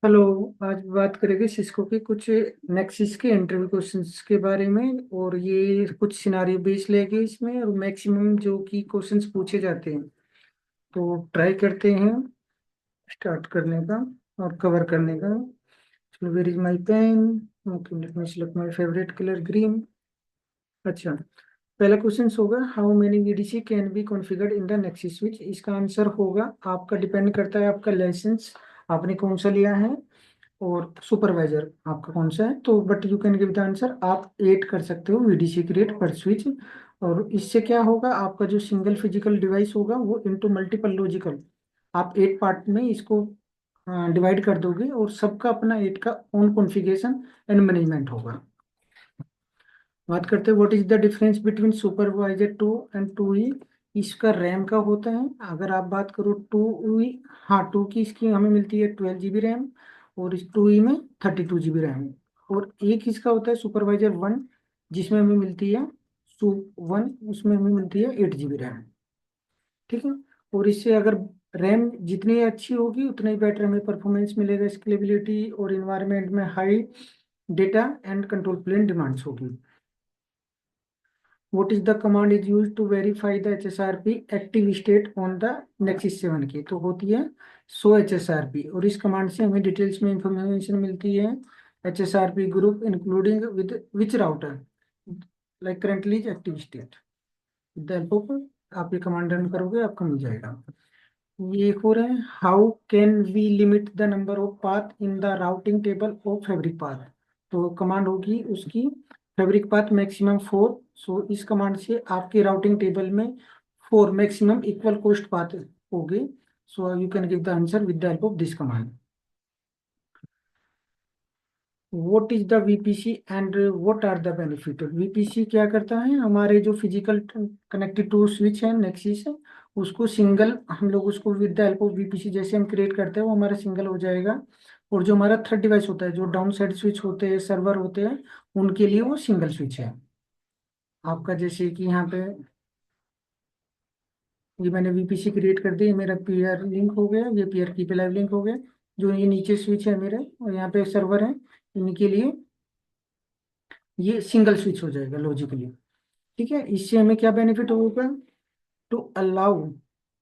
Hello. आज बात करेंगे सिस्को के कुछ नेक्सिस के इंटरव्यू क्वेश्चंस के बारे में। और ये कुछ सिनारियो बेस लेंगे इसमें, और मैक्सिमम जो कि क्वेश्चंस पूछे जाते हैं तो ट्राई करते हैं स्टार्ट करने का और कवर करने का। चलो, where is my pen? Okay, let me select my favourite colour green. अच्छा, पहला क्वेश्चन होगा, how many VDC can be configured in the Nexus switch. इसका आंसर होगा, आपका डिपेंड करता है आपका लाइसेंस आपने कौन सा लिया है और सुपरवाइजर आपका कौन सा है। तो but you can give the answer, आप 8 कर सकते हो वीडीसी क्रिएट पर स्विच। और इससे क्या होगा, आपका जो सिंगल फिजिकल डिवाइस होगा वो इनटू मल्टीपल लॉजिकल, आप 8 पार्ट में इसको डिवाइड कर दोगे और सबका अपना 8 का ओन कॉन्फ़िगरेशन एंड मैनेजमेंट होगा। बात करते हैं what is the difference between supervisor 2 and 2E। इसका रैम का होता है, अगर आप बात करो 2E, हाँ 2 की इसकी हमें मिलती है 12 GB रैम, और इस 2E में 32 GB रैम है। और एक इसका होता है सुपरवाइजर 1, जिसमें हमें मिलती है सुप 1, उसमें हमें मिलती है 8 GB रैम। ठीक है। और इससे अगर रैम जितनी अच्छी होगी उतना ही बेटर हमें परफॉर्मेंस मिलेगा, स्केलेबिलिटी और इन्वायरमेंट में high data and control plane demands होगी। What is the command is used to verify the HSRP active state on the Nexus 7 की? तो होती है सो HSRP, और इस कमांड से हमें डिटेल्स में इंफॉर्मेशन मिलती है। HSRP group including with which router like currently is active state. With the help of, आप ये कमांड रन करोगे आपको मिल जाएगा। ये एक और है, how can we limit the number of path in the routing table of fabric path. तो कमांड होगी उसकी फैब्रिक पाथ मैक्सिमम 4। सो इस कमांड से आपके राउटिंग टेबल में 4 मैक्सिमम इक्वल कोस्ट पाथ होंगे। So you can give the answer with the help of this command. What is the VPC and what are the benefit. VPC क्या करता है, हमारे जो फिजिकल कनेक्टेड टू स्विच है Nexus है, उसको single, हम लोग उसको with the help of VPC जैसे हम क्रिएट करते हैं वो हमारा सिंगल हो जाएगा। और जो हमारा थर्ड डिवाइस होता है, जो डाउन साइड स्विच होते हैं, सर्वर होते हैं, उनके लिए वो सिंगल स्विच है। आपका जैसे कि यहाँ पे ये मैंने वीपीसी क्रिएट कर दी, ये मेरा पीयर लिंक हो गया, ये पीयर की पे लाइव लिंक हो गया। जो ये नीचे स्विच है मेरे और यहाँ पे सर्वर है, इनके लिए ये सिंगल स्विच हो जाएगा लॉजिकली। ठीक है, इससे हमें क्या बेनिफिट होगा, to allow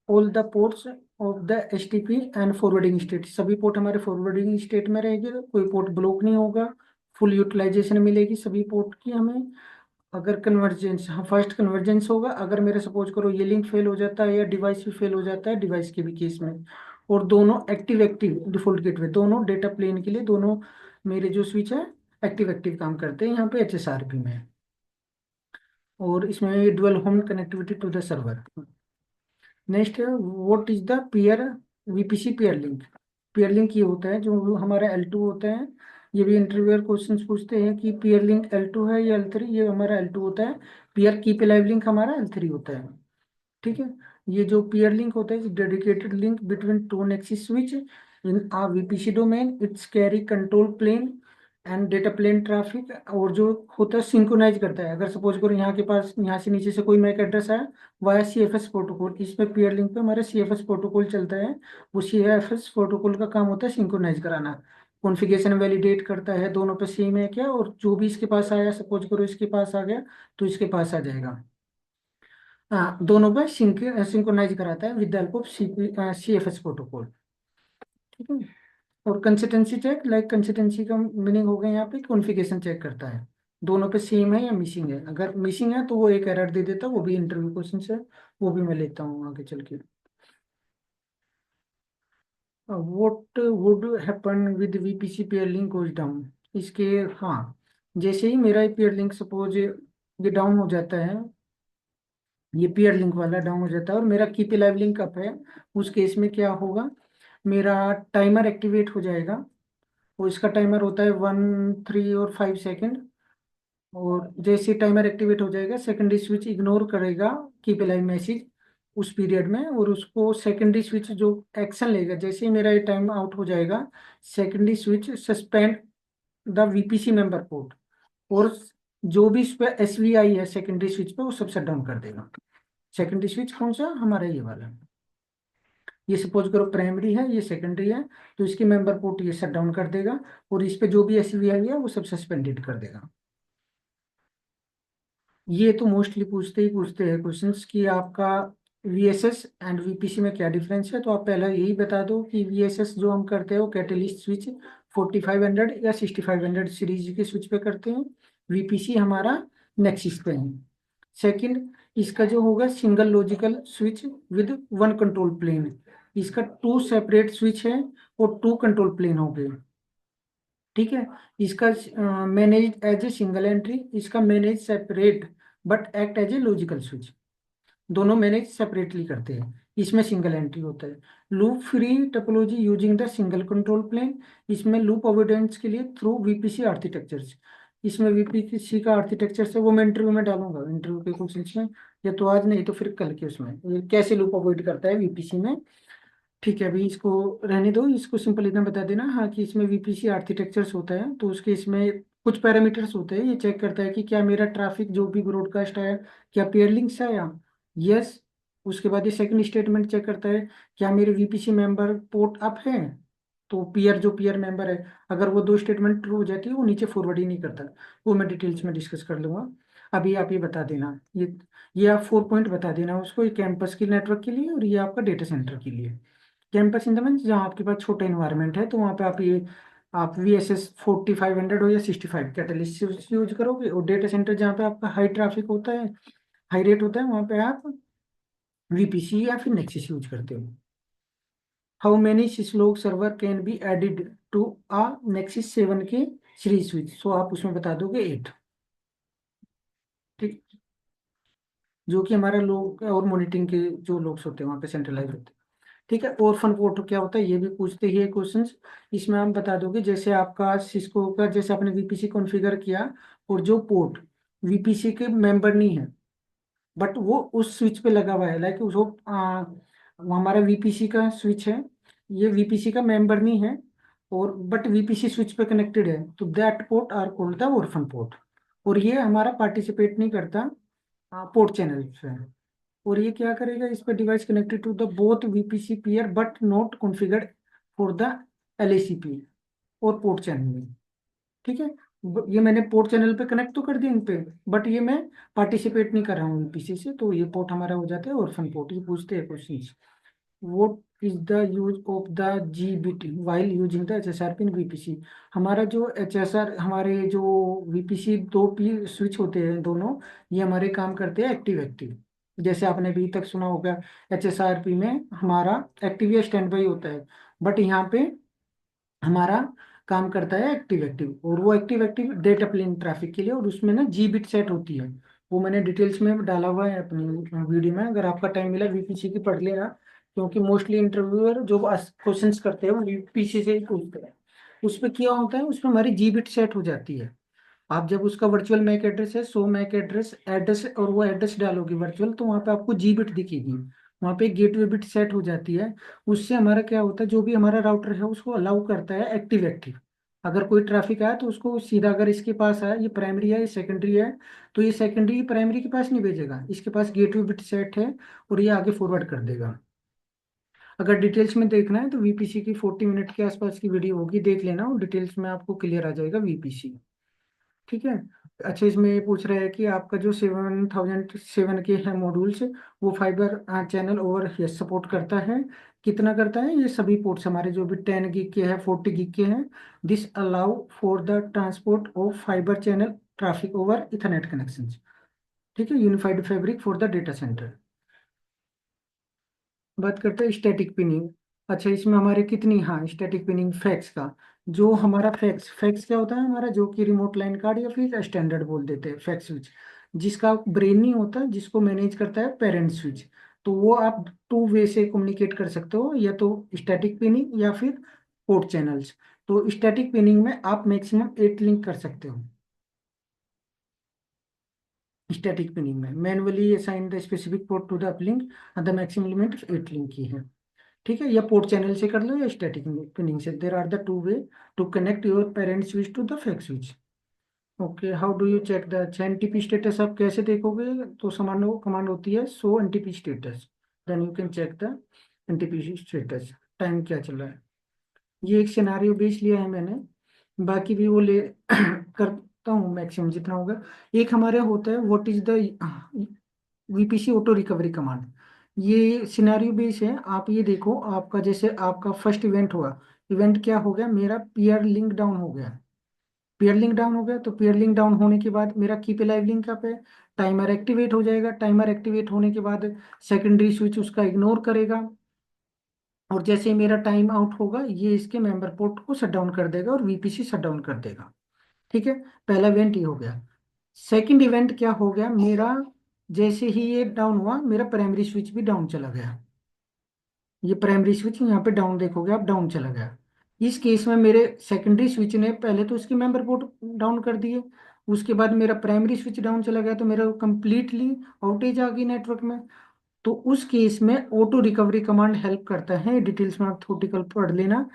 all the ports of the STP and forwarding state. सभी पोर्ट हमारे फॉरवर्डिंग स्टेट में रहेंगे, कोई पोर्ट ब्लॉक नहीं होगा, फुल यूटिलाइजेशन मिलेगी सभी पोर्ट की हमें। अगर कन्वर्जेंस, हाँ फर्स्ट कन्वर्जेंस होगा, अगर मेरे सपोज करो ये लिंक फेल हो जाता है या डिवाइस भी फेल हो जाता है, डिवाइस के भी केस में, और दोनों एक्टिव एक्टिव डिफॉल्ट गेटवे दोनों डेटा प्लेन के लिए, दोनों मेरे जो स्विच है एक्टिव एक्टिव काम करते हैं यहाँ पे एचएसआरपी में। और इसमें dual home connectivity to the server. Next है, what is the peer VPC peer link. Peer link ये होता है जो हमारा L2 होता है। ये भी इंटरव्यूअर क्वेश्चंस पूछते हैं कि पीयर लिंक L2 है या L3। ये हमारा L2 होता है। पीयर की पे लाइव लिंक हमारा L3 होता है। ठीक है। ये जो पीयर लिंक होता है, dedicated link between two Nexus switch in a VPC domain, it's carry control plane and data plane traffic. और जो होता है सिंक्रोनाइज करता है, अगर सपोज करो यहाँ के पास, यहाँ से नीचे से कोई मैक एड्रेस आया वाया CFS प्रोटोकॉल, इसमें पीयर लिंक पे हमारा CFS प्रोटोकॉल चलता है। वो CFS प्रोटोकॉल का काम होता है सिंक्रोनाइज कराना, कॉन्फ़िगरेशन वैलिडेट करता है दोनों पे सेम है क्या, और जो भी इसके पास आया, सपोज करो इसके पास आ गया तो इसके पास आ जाएगा। हाँ, दोनों पे सिंक्रोनाइज कराता है with the help of CFS protocol. ठीक है। और कंसिस्टेंसी चेक, लाइक कंसिस्टेंसी का मीनिंग हो गया यहाँ पे कॉन्फ़िगरेशन चेक करता है दोनों पे सेम है या मिसिंग है। अगर मिसिंग है तो वो एक एरर दे देता है, वो भी इंटरव्यू क्वेश्चन से, वो भी मैं लेता हूँ आगे चल के। What would happen with VPC pair link goes down. इसके, हाँ, जैसे ही मेरा पेयर लिंक सपोज ये डाउन हो जाता है, ये पीयर लिंक वाला डाउन हो जाता है और मेरा कीप लाइव लिंक अप है, उस केस में क्या होगा, मेरा टाइमर एक्टिवेट हो जाएगा। और इसका टाइमर होता है 1, 3 और 5 सेकंड। और जैसे टाइमर एक्टिवेट हो जाएगा, सेकेंडरी स्विच इग्नोर करेगा कीप लाइव मैसेज उस पीरियड में, और उसको सेकेंडरी स्विच जो एक्शन लेगा, जैसे ही मेरा ये टाइम आउट हो जाएगा, secondary switch suspend the VPC member port, और जो भी इस पे SVI है सेकेंडरी स्विच पे वो सब शट डाउन कर देगा। सेकेंडरी स्विच कौन सा, हमारा ये वाला। ये सपोज करो प्राइमरी है, ये सेकेंडरी है, तो इसकी मेंबर पोर्ट ये शट डाउन कर देगा, और इस पे जो भी एसवीआई है वो सब सस्पेंडेड कर देगा। ये तो मोस्टली पूछते ही पूछते हैं क्वेश्चंस कि आपका वीएसएस एंड वीपीसी में क्या डिफरेंस है। तो आप पहले यही बता दो कि वीएसएस जो हम करते हैं वो कैटेलिस्ट स्विच 4500 या 6500 सीरीज के स्विच पे करते हैं। वीपीसी हमारा नेक्सिस पे है। सेकंड, इसका जो होगा single logical switch with one control plane. इसका टू सेपरेट स्विच है और टू कंट्रोल प्लेन हो गए। ठीक है। इसका manage as a single entry, इसका manage separate but act as a logical switch. दोनों मैनेज सेपरेटली करते हैं, इसमें सिंगल एंट्री होता है। Loop free topology using the single control plane, इसमें लूप अवॉइडेंस के लिए थ्रू वीपीसी आर्किटेक्चर्स। इसमें वीपीसी का आर्किटेक्चर से वो मैं इंटरव्यू में डालूंगा, इंटरव्यू के क्वेश्चन में, या तो आज नहीं तो फिर कल के उसमें, ये कैसे लूप अवॉइड करता है वीपीसी में। ठीक है, अभी इसको रहने दो, इसको सिंपल इतना बता देना हाँ कि इसमें वीपीसी आर्किटेक्चर्स होता है, तो उसके इसमें कुछ पैरामीटर्स होते हैं। ये चेक करता है कि क्या मेरा ट्रैफिक जो भी ब्रॉडकास्ट है क्या पेयर लिंक्स है या यस। उसके बाद ये सेकंड स्टेटमेंट चेक करता है क्या मेरे वीपीसी मेंबर पोर्ट अप है, तो पीयर जो पीयर मेंबर है, अगर वो दो स्टेटमेंट ट्रू हो जाती है वो नीचे फॉरवर्ड ही नहीं करता। वो मैं डिटेल्स में डिस्कस कर लूंगा। अभी आप ये बता देना, ये आप 4 पॉइंट बता देना उसको, ये कैंपस की नेटवर्क के लिए और ये आपका डेटा सेंटर के लिए। कैंपस इन द मीन्स जहाँ आपके पास छोटा इन्वायरमेंट है, तो वहाँ पे आप वी एस एस 4500 हो या 65 कैटलिस्ट यूज करोगे। और डेटा सेंटर जहाँ पे आपका हाई ट्रैफिक होता है, हाई रेट होता है, वहाँ पे आप वीपीसी या फिर नेक्सिस यूज करते हो। How many syslog server can be added to a Nexus 7 K series switch, सो आप उसमें बता दोगे 8। ठीक, जो कि हमारा लोग और मॉनिटरिंग के जो लोग होते हैं वहाँ पे सेंट्रलाइज होते हैं। ठीक है। orphan पोर्ट क्या होता है ये भी पूछते ही है क्वेश्चंस। इसमें हम बता दोगे जैसे आपका सिस्को का, जैसे आपने वीपीसी कॉन्फ़िगर किया, और जो पोर्ट वीपीसी के मेंबर नहीं है बट वो उस स्विच पे लगा हुआ है, लाइक उसको वो हमारा वीपीसी का स्विच है, ये वीपीसी का मेंबर नहीं है और बट वीपीसी स्विच पे कनेक्टेड है, तो that port are called the orphan port. और ये हमारा पार्टिसिपेट नहीं करता पोर्ट चैनल पे। और ये क्या करेगा, इस पर device connected to the both VPC pair but not configured for the LACP और पोर्ट चैनल में। ठीक है। ये मैंने पोर्ट चैनल पे कनेक्ट तो कर दिया इन पे, बट ये मैं पार्टिसिपेट नहीं कर रहा हूँ वीपीसी से, तो ये पोर्ट हमारा हो जाता है orphan पोर्ट। ये पूछते हैं question, what is the use of the G bit while using the HSRP in VPC. हमारा जो एचएसआर, हमारे जो वीपीसी दो पी स्विच होते हैं दोनों, ये हमारे काम करते हैं एक्टिव एक्टिव। जैसे आपने अभी तक सुना होगा एचएसआर पी में हमारा एक्टिव या स्टैंड बाई होता है, बट यहाँ पे हमारा काम करता है एक्टिव एक्टिव, और वो active active data plane traffic के लिए, और उसमें ना जी बिट सेट होती है। वो मैंने डिटेल्स में डाला हुआ है अपनी वीडियो में, अगर आपका टाइम मिला वीपीसी की पढ़ लेना, क्योंकि मोस्टली इंटरव्यूअर जो क्वेश्चंस करते हैं वो वीपीसी से ही पूछते हैं। उस पर क्या होता है, उसमें हमारी जी बिट सेट हो जाती है। आप जब उसका वर्चुअल मैक एड्रेस है, सो मैक एड्रेस एड्रेस और वो एड्रेस डालोगे वर्चुअल, तो वहाँ पे आपको जी बिट दिखेगी, वहाँ पे गेटवे बिट सेट हो जाती है। उससे हमारा क्या होता है, जो भी हमारा राउटर है उसको अलाउ करता है एक्टिव एक्टिव। अगर कोई ट्रैफिक आया तो उसको सीधा, अगर इसके पास आया, ये प्राइमरी है ये सेकेंडरी है, तो ये सेकेंडरी प्राइमरी के पास नहीं भेजेगा, इसके पास गेटवे बिट सेट है और ये आगे फॉरवर्ड कर देगा। अगर डिटेल्स में देखना है तो वीपीसी की 40 मिनट के आसपास की वीडियो होगी, देख लेना, और डिटेल्स में आपको क्लियर आ जाएगा वीपीसी। ठीक है। अच्छा, इसमें ये पूछ रहा है कि आपका जो 7007 के हैं मॉड्यूल्स, वो fibre channel over yes support करता है। कितना करता है, ये सभी पोर्ट्स हमारे जो भी 10 गिग के हैं, 40 गिग के हैं। This allow for the transport of fibre channel traffic over Ethernet connection. ठीक है, unified fabric for the data centre. बात करते हैं स्टैटिक पिनिंग। अच्छा, इसमें हमारे कितनी, हाँ स्टैटिक पिनिंग फैक्स का, जो हमारा फैक्स फैक्स क्या होता है हमारा, जो कि रिमोट लाइन कार्ड या फिर स्टैंडर्ड बोल देते हैं फैक्स स्विच, जिसका ब्रेन नहीं होता, जिसको मैनेज करता है पेरेंट स्विच। तो वो आप टू वे से कम्युनिकेट कर सकते हो, या तो स्टैटिक पिनिंग या फिर पोर्ट चैनल्स। तो स्टैटिक पिनिंग में आप मैक्सिमम 8 लिंक कर सकते हो। स्टैटिक पिनिंग में manually assign the specific port to the uplink, the maximum limit 8 link की है। ठीक है, या पोर्ट चैनल से कर लो या स्टैटिक पिनिंग से, there are the two ways to connect your parent switch to the FEX switch. Okay, how do you check the NTP status, आप कैसे देखोगे, तो समान कमांड होती है so NTP status, then you can check the NTP status, time क्या चल रहा है। ये एक सिनारियो बेस लिया है मैंने, बाकी भी वो ले करता हूँ मैक्सिमम जितना होगा। एक हमारे होता है what is the VPC auto recovery command. ये सिनारियो बेस है। आप ये देखो, आपका जैसे आपका फर्स्ट इवेंट हुआ, इवेंट क्या हो गया, मेरा पीयर लिंक डाउन हो गया। पीयर लिंक डाउन हो गया तो पीयर लिंक डाउन होने के बाद मेरा कीप लाइव लिंक अप है, टाइमर एक्टिवेट हो जाएगा। टाइमर एक्टिवेट होने के बाद सेकेंडरी स्विच उसका इग्नोर करेगा, और जैसे ही मेरा टाइम आउट होगा ये इसके मेंबर पोर्ट को शट डाउन कर देगा और वीपीसी शट डाउन कर देगा। ठीक है, पहला इवेंट ये हो गया। सेकंड इवेंट क्या हो गया मेरा, जैसे ही ये डाउन हुआ मेरा प्राइमरी स्विच भी डाउन चला गया। ये प्राइमरी स्विच यहाँ पे डाउन देखोगे आप, डाउन चला गया। इस केस में मेरे सेकेंडरी स्विच ने पहले तो इसके मेंबर पोर्ट डाउन कर दिए, उसके बाद मेरा प्राइमरी स्विच डाउन चला गया, तो मेरा कंप्लीटली आउटेज आ गई नेटवर्क में। तो उस केस में ऑटो रिकवरी कमांड हेल्प करता है, डिटेल्स में आप थोटिकल पढ़ लेना।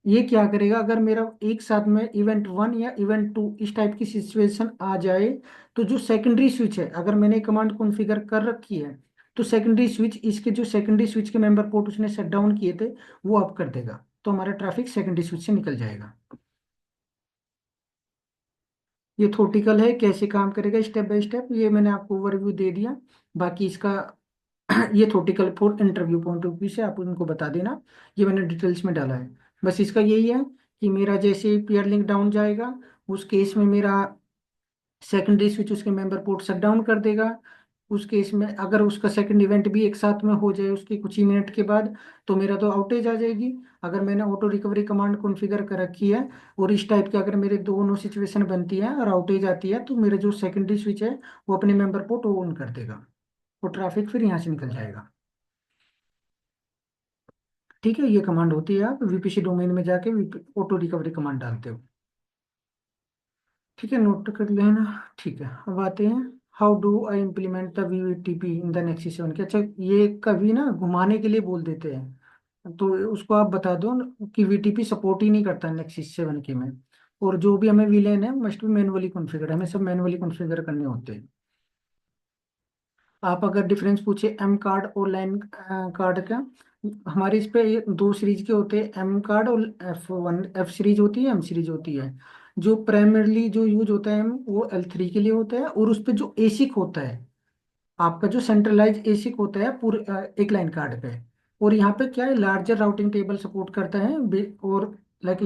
ये क्या करेगा, अगर मेरा एक साथ में इवेंट वन या इवेंट टू इस टाइप की सिचुएशन आ जाए, तो जो सेकेंडरी स्विच है, अगर मैंने कमांड कॉन्फ़िगर कर रखी है, तो सेकेंडरी स्विच, इसके जो सेकेंडरी स्विच के मेंबर पोर्ट उसने शट डाउन किए थे वो अप कर देगा, तो हमारा ट्रैफिक सेकेंडरी स्विच से निकल जाएगा। ये थोटिकल है, कैसे काम करेगा स्टेप बाय स्टेप, ये मैंने आपको ओवरव्यू दे दिया। बाकी इसका ये theoretical for interview point of view से आप उनको बता देना, ये मैंने डिटेल्स में डाला है। बस इसका यही है कि मेरा जैसे पीयर लिंक डाउन जाएगा, उस केस में मेरा सेकेंडरी स्विच उसके मेंबर पोर्ट शट डाउन कर देगा। उस केस में अगर उसका सेकंड इवेंट भी एक साथ में हो जाए उसके कुछ ही मिनट के बाद, तो मेरा तो आउटेज आ जाएगी। अगर मैंने ऑटो रिकवरी कमांड कॉन्फ़िगर कर रखी है और इस टाइप की अगर मेरे दोनों सिचुएशन बनती है और आउटेज आती है, तो मेरा जो सेकेंडरी स्विच है वो अपने मेंबर पोर्ट ऑन कर देगा, और ट्रैफिक फिर यहाँ से निकल जाएगा। ठीक है, ये कमांड होती है, आप वीपीसी डोमेन में जाके ऑटो रिकवरी कमांड डालते हो। ठीक है, नोट कर लेना। ठीक है, अब आते हैं, how do I implement the VTP in the Nexis 7 के। अच्छा, ये कभी ना घुमाने के लिए बोल देते हैं, तो उसको आप बता दो कि वीटीपी सपोर्ट ही नहीं करता नेक्सिस 7 के में, और जो भी हमें विलेन है मस्ट बी मैनुअली कॉन्फ़िगर, हमें सब मैनुअली कॉन्फ़िगर करने होते हैं। आप अगर डिफरेंस पूछे एम कार्ड और लाइन कार्ड का, हमारे इस पे ये दो सीरीज के होते हैं, एम कार्ड और F1, एफ सीरीज होती है, एम सीरीज होती है। जो प्राइमरली जो यूज होता है वो L3 के लिए होता है, और उस पे जो एसिक होता है, आपका जो सेंट्रलाइज एसिक होता है पूरे एक लाइन कार्ड पे। और यहाँ पे क्या है, लार्जर राउटिंग टेबल सपोर्ट करता है, और like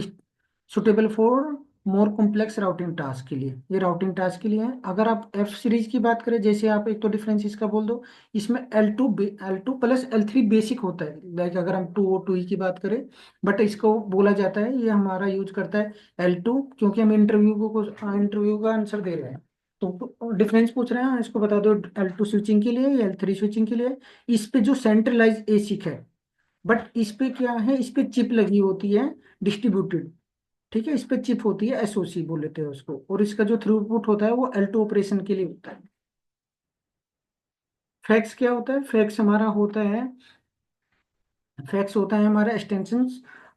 suitable for more complex routing task के लिए, ये राउटिंग टास्क के लिए है। अगर आप एफ सीरीज की बात करें, जैसे आप एक तो डिफरेंस इसका बोल दो, इसमें L two plus L3 basic होता है, लाइक अगर हम टू ओ टू की बात करें, बट इसको बोला जाता है, ये हमारा यूज करता है L2, क्योंकि हम इंटरव्यू का आंसर दे रहे हैं। तो डिफरेंस पूछ रहे हैं, इसको बता दो L2 स्विचिंग के लिए या L3 स्विचिंग के लिए। इस पे जो सेंट्रलाइज एसिक है, बट इस पे क्या है, इस पे चिप लगी होती है डिस्ट्रीब्यूटेड। ठीक है, इस पे चिप होती है, एसओसी बोल लेते हैं उसको, और इसका जो थ्रूपुट होता है वो L2 ऑपरेशन के लिए होता है। फैक्स क्या होता है, फैक्स हमारा होता है, फैक्स होता है हमारा एक्सटेंशन,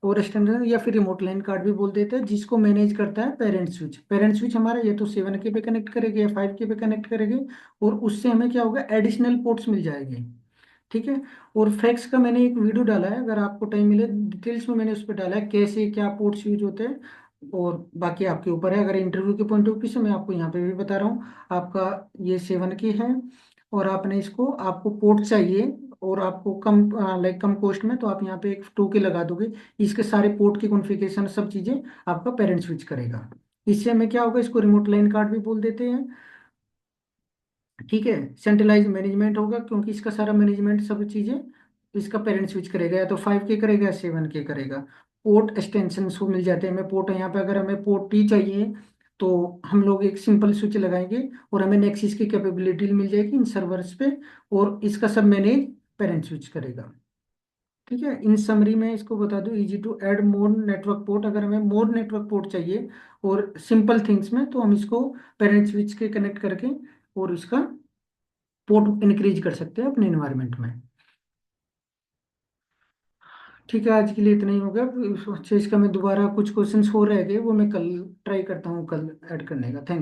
और एक्सटेंशन या फिर रिमोट लाइन कार्ड भी बोल देते हैं, जिसको मैनेज करता है पेरेंट स्विच। पेरेंट स्विच हमारा ये तो 7 के पे कनेक्ट करेगी या 5 के पे कनेक्ट करेगी, और उससे हमें क्या होगा, एडिशनल पोर्ट्स मिल जाएंगे। ठीक है, और फैक्स का मैंने एक वीडियो डाला है, अगर आपको टाइम मिले डिटेल्स में मैंने उस पर डाला है कैसे क्या पोर्ट्स यूज होते हैं। और बाकी आपके ऊपर है, अगर इंटरव्यू के पॉइंट ऑफ व्यू से मैं आपको यहाँ पे भी बता रहा हूँ, आपका ये 7 की है, और आपने इसको, आपको पोर्ट चाहिए और आपको कम लाइक कम कॉस्ट में, तो आप यहाँ पे एक 2 के लगा दोगे, इसके सारे पोर्ट की कॉन्फ़िगरेशन सब चीज़ें आपका पेरेंट स्विच करेगा। इससे हमें क्या होगा, इसको रिमोट लाइन कार्ड भी बोल देते हैं। ठीक है, सेंट्रलाइज मैनेजमेंट होगा, क्योंकि इसका सारा मैनेजमेंट सब चीजें इसका पेरेंट स्विच करेगा, या तो 5 के करेगा या 7 के करेगा। पोर्ट एक्सटेंशन को मिल जाते हैं, हमें पोर्ट यहाँ पे अगर हमें पोर्ट टी चाहिए, तो हम लोग एक सिंपल स्विच लगाएंगे और हमें नेक्सिस की कैपेबिलिटी मिल जाएगी इन सर्वर्स पे, और इसका सब मैनेज पेरेंट स्विच करेगा। ठीक है, इन समरी में इसको बता दूं, easy to add more network port, अगर हमें मोर नेटवर्क पोर्ट चाहिए और सिंपल थिंग्स में, तो हम इसको पेरेंट स्विच के कनेक्ट करके और इसका पोर्ट इंक्रीज कर सकते हैं अपने एनवायरनमेंट में। ठीक है, आज के लिए इतना ही हो गया। अच्छा, इसका मैं दोबारा कुछ क्वेश्चंस हो रह गए, वो मैं कल ट्राई करता हूँ कल ऐड करने का। थैंक